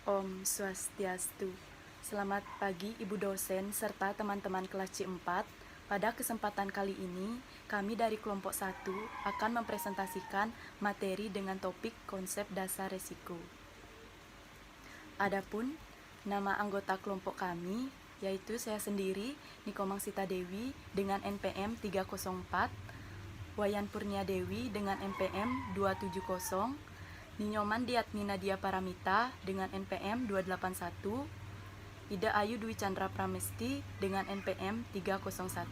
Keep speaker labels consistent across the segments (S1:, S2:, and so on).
S1: Om Swastiastu. Selamat pagi Ibu dosen serta teman-teman kelas C4. Pada kesempatan kali ini, kami dari kelompok 1 akan mempresentasikan materi dengan topik konsep dasar resiko. Adapun nama anggota kelompok kami yaitu saya sendiri, Nikomang Sita Dewi dengan NPM 304, Wayan Purnia Dewi dengan NPM 270, Ninyoman Diatmi Nadia Paramita dengan NPM 281, Ida Ayu Dwi Chandra Pramesti dengan NPM 301.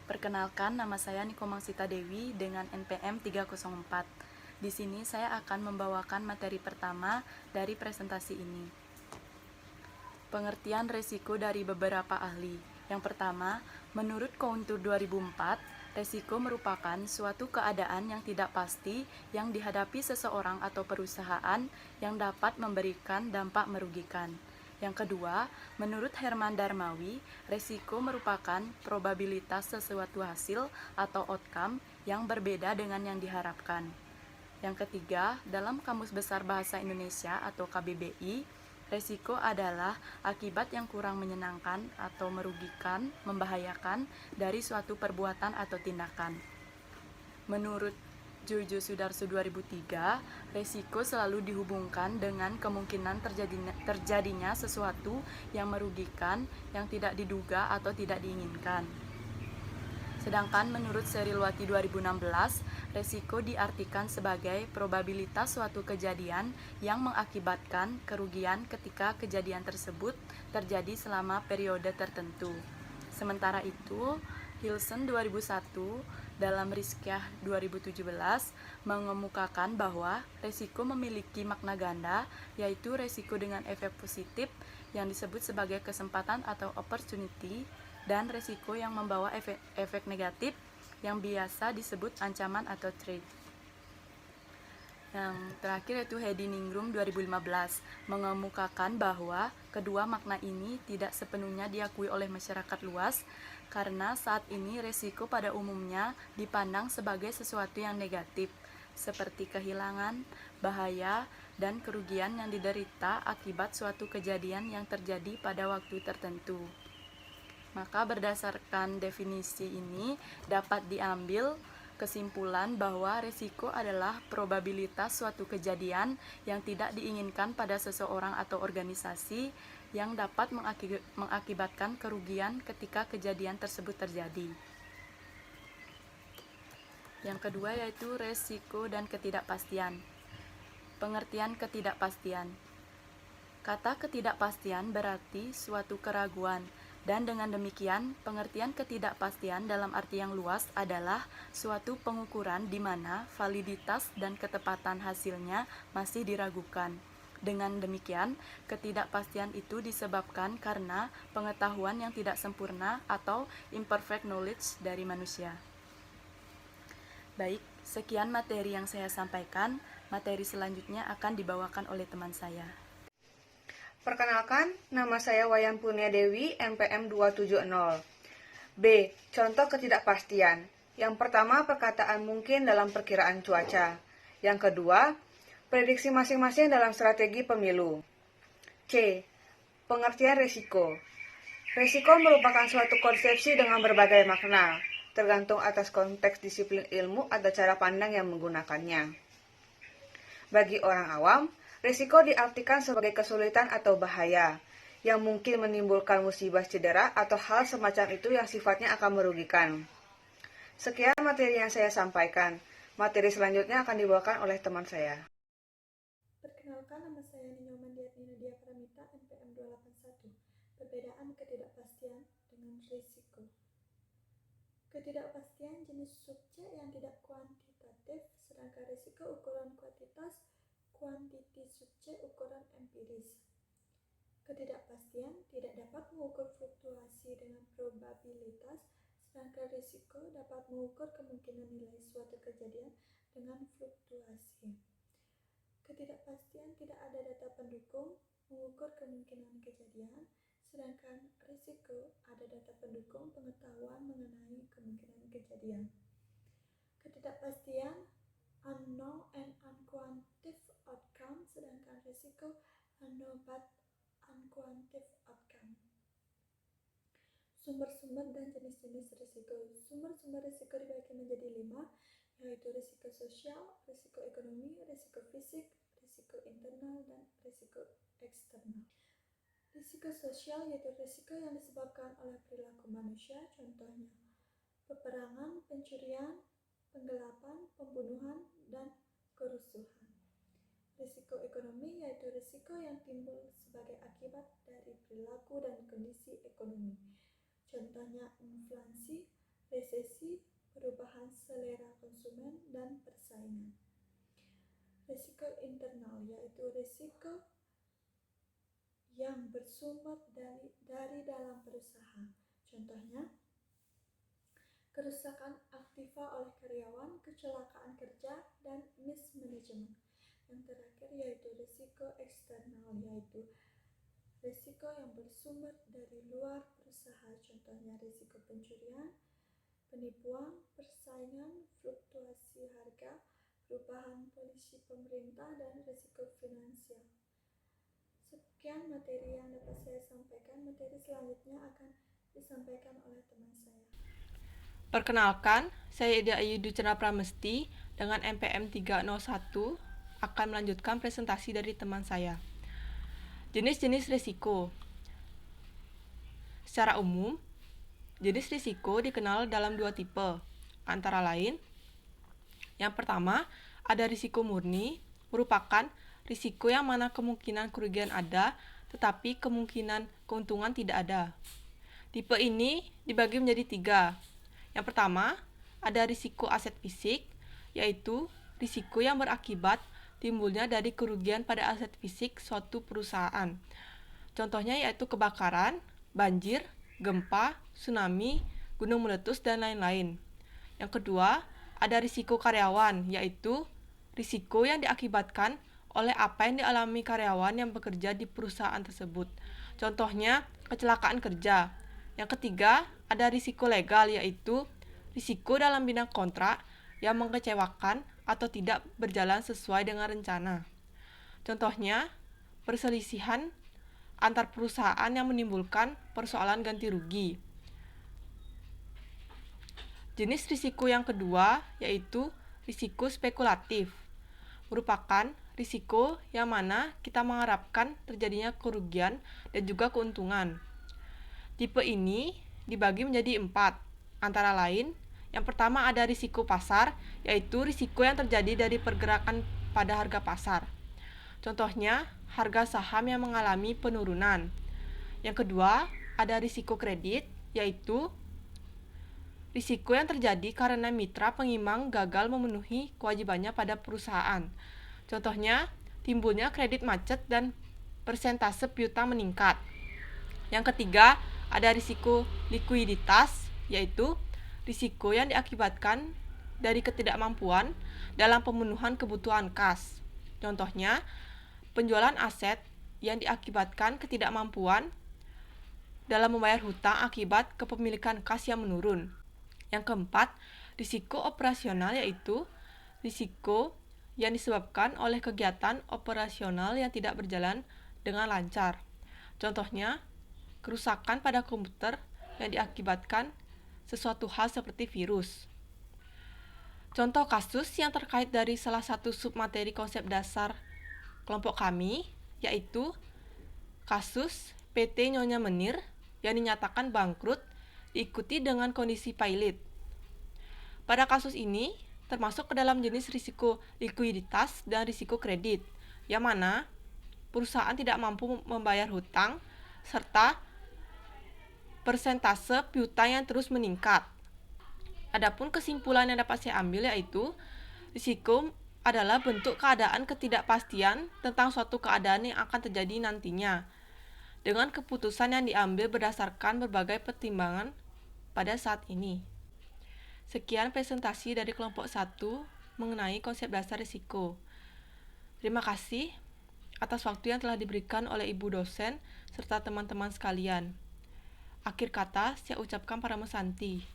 S1: Perkenalkan, nama saya Nikomang Sita Dewi dengan NPM 304. Di sini saya akan membawakan materi pertama dari presentasi ini. Pengertian resiko dari beberapa ahli. Yang pertama, menurut Kontur 2004, resiko merupakan suatu keadaan yang tidak pasti yang dihadapi seseorang atau perusahaan yang dapat memberikan dampak merugikan. Yang kedua, menurut Herman Darmawi, resiko merupakan probabilitas sesuatu hasil atau outcome yang berbeda dengan yang diharapkan. Yang ketiga, dalam Kamus Besar Bahasa Indonesia atau KBBI, resiko adalah akibat yang kurang menyenangkan atau merugikan, membahayakan dari suatu perbuatan atau tindakan. Menurut Jojo Sudarso 2003, resiko selalu dihubungkan dengan kemungkinan terjadinya sesuatu yang merugikan, yang tidak diduga atau tidak diinginkan. Sedangkan menurut Serilwati 2016, resiko diartikan sebagai probabilitas suatu kejadian yang mengakibatkan kerugian ketika kejadian tersebut terjadi selama periode tertentu. Sementara itu, Hilson 2001 dalam Rizkyah 2017 mengemukakan bahwa resiko memiliki makna ganda, yaitu resiko dengan efek positif yang disebut sebagai kesempatan atau opportunity, dan resiko yang membawa efek negatif yang biasa disebut ancaman atau threat. Yang terakhir yaitu Hedi Ningrum 2015 mengemukakan bahwa kedua makna ini tidak sepenuhnya diakui oleh masyarakat luas karena saat ini resiko pada umumnya dipandang sebagai sesuatu yang negatif seperti kehilangan, bahaya, dan kerugian yang diderita akibat suatu kejadian yang terjadi pada waktu tertentu. Maka berdasarkan definisi ini dapat diambil kesimpulan bahwa risiko adalah probabilitas suatu kejadian yang tidak diinginkan pada seseorang atau organisasi yang dapat mengakibatkan kerugian ketika kejadian tersebut terjadi. Yang kedua yaitu resiko dan ketidakpastian. Pengertian ketidakpastian. Kata ketidakpastian berarti suatu keraguan. Dan dengan demikian, pengertian ketidakpastian dalam arti yang luas adalah suatu pengukuran di mana validitas dan ketepatan hasilnya masih diragukan. Dengan demikian, ketidakpastian itu disebabkan karena pengetahuan yang tidak sempurna atau imperfect knowledge dari manusia. Baik, sekian materi yang saya sampaikan. Materi selanjutnya akan dibawakan oleh teman saya.
S2: Perkenalkan, nama saya Wayan Purnia Dewi, NPM 270. B. Contoh ketidakpastian. Yang pertama, perkataan mungkin dalam perkiraan cuaca. Yang kedua, prediksi masing-masing dalam strategi pemilu. C. Pengertian risiko. Risiko merupakan suatu konsepsi dengan berbagai makna, tergantung atas konteks disiplin ilmu atau cara pandang yang menggunakannya. Bagi orang awam, risiko diartikan sebagai kesulitan atau bahaya yang mungkin menimbulkan musibah, cedera, atau hal semacam itu yang sifatnya akan merugikan. Sekian materi yang saya sampaikan. Materi selanjutnya akan dibawakan oleh teman saya.
S3: Perkenalkan, nama saya Ninyoman Diatmi Nadia Paramita, NPM 281. Perbedaan ketidakpastian dengan risiko. Ketidakpastian jenis subjek yang tidak kuantitatif, sedangkan risiko ukuran kuantitas, kuantiti subjek ukuran empiris. Ketidakpastian tidak dapat mengukur fluktuasi dengan probabilitas, sedangkan risiko dapat mengukur kemungkinan nilai suatu kejadian dengan fluktuasi. Ketidakpastian tidak ada data pendukung mengukur kemungkinan kejadian, sedangkan risiko ada data pendukung pengetahuan mengenai kemungkinan kejadian. Ketidakpastian unknown and unquantified outcome, sedangkan risiko risiko no but unquantified outcome. Sumber-sumber dan jenis-jenis risiko. Sumber-sumber risiko dibagi menjadi 5, yaitu risiko sosial, risiko ekonomi, risiko fisik, risiko internal, dan risiko eksternal. Risiko sosial yaitu risiko yang disebabkan oleh perilaku manusia, contohnya peperangan, pencurian, penggelapan, pembunuhan, dan kerusuhan. Risiko ekonomi yaitu risiko yang timbul sebagai akibat dari perilaku dan kondisi ekonomi, contohnya inflasi, resesi, perubahan selera konsumen, dan persaingan. Risiko internal yaitu risiko yang bersumber dari dalam perusahaan, contohnya kerusakan aktiva oleh karyawan, kecelakaan kerja, dan mismanagement. Yang terakhir yaitu risiko eksternal, yaitu risiko yang bersumber dari luar perusahaan, contohnya risiko pencurian, penipuan, persaingan, fluktuasi harga, perubahan polisi pemerintah, dan risiko finansial. Sekian materi yang dapat saya sampaikan. Materi selanjutnya akan disampaikan oleh teman saya.
S4: Perkenalkan, saya Ida Ayu Ducendra Pramesti dengan MPM 301 akan melanjutkan presentasi dari teman saya. Jenis-jenis risiko. Secara umum, jenis risiko dikenal dalam 2 tipe, antara lain, yang pertama, ada risiko murni, merupakan risiko yang mana kemungkinan kerugian ada, tetapi kemungkinan keuntungan tidak ada. Tipe ini dibagi menjadi 3. Yang pertama, ada risiko aset fisik, yaitu risiko yang berakibat timbulnya dari kerugian pada aset fisik suatu perusahaan. Contohnya yaitu kebakaran, banjir, gempa, tsunami, gunung meletus, dan lain-lain. Yang kedua, ada risiko karyawan, yaitu risiko yang diakibatkan oleh apa yang dialami karyawan yang bekerja di perusahaan tersebut. Contohnya, kecelakaan kerja. Yang ketiga, ada risiko legal, yaitu risiko dalam bidang kontrak yang mengecewakan atau tidak berjalan sesuai dengan rencana. Contohnya, perselisihan antar perusahaan yang menimbulkan persoalan ganti rugi. Jenis risiko yang kedua yaitu risiko spekulatif, merupakan risiko yang mana kita mengharapkan terjadinya kerugian dan juga keuntungan. Tipe ini dibagi menjadi 4, antara lain, yang pertama ada risiko pasar, yaitu risiko yang terjadi dari pergerakan pada harga pasar. Contohnya, harga saham yang mengalami penurunan. Yang kedua, ada risiko kredit, yaitu risiko yang terjadi karena mitra pengimbang gagal memenuhi kewajibannya pada perusahaan. Contohnya, timbulnya kredit macet dan persentase piutang meningkat. Yang ketiga, ada risiko likuiditas, yaitu risiko yang diakibatkan dari ketidakmampuan dalam pemenuhan kebutuhan kas. Contohnya, penjualan aset yang diakibatkan ketidakmampuan dalam membayar hutang akibat kepemilikan kas yang menurun. Yang keempat, risiko operasional, yaitu risiko yang disebabkan oleh kegiatan operasional yang tidak berjalan dengan lancar. Contohnya, kerusakan pada komputer yang diakibatkan sesuatu hal seperti virus. Contoh kasus yang terkait dari salah satu submateri konsep dasar kelompok kami, yaitu kasus PT Nyonya Menir yang dinyatakan bangkrut diikuti dengan kondisi pailit. Pada kasus ini, termasuk ke dalam jenis risiko likuiditas dan risiko kredit, yang mana perusahaan tidak mampu membayar hutang, serta persentase piutang yang terus meningkat. Adapun kesimpulan yang dapat saya ambil yaitu risiko adalah bentuk keadaan ketidakpastian tentang suatu keadaan yang akan terjadi nantinya, dengan keputusan yang diambil berdasarkan berbagai pertimbangan pada saat ini. Sekian presentasi dari kelompok 1 mengenai konsep dasar risiko. Terima kasih atas waktu yang telah diberikan oleh Ibu dosen serta teman-teman sekalian. Akhir kata saya ucapkan para Santi.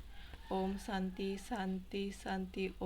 S4: Om Santi Santi Santi Om.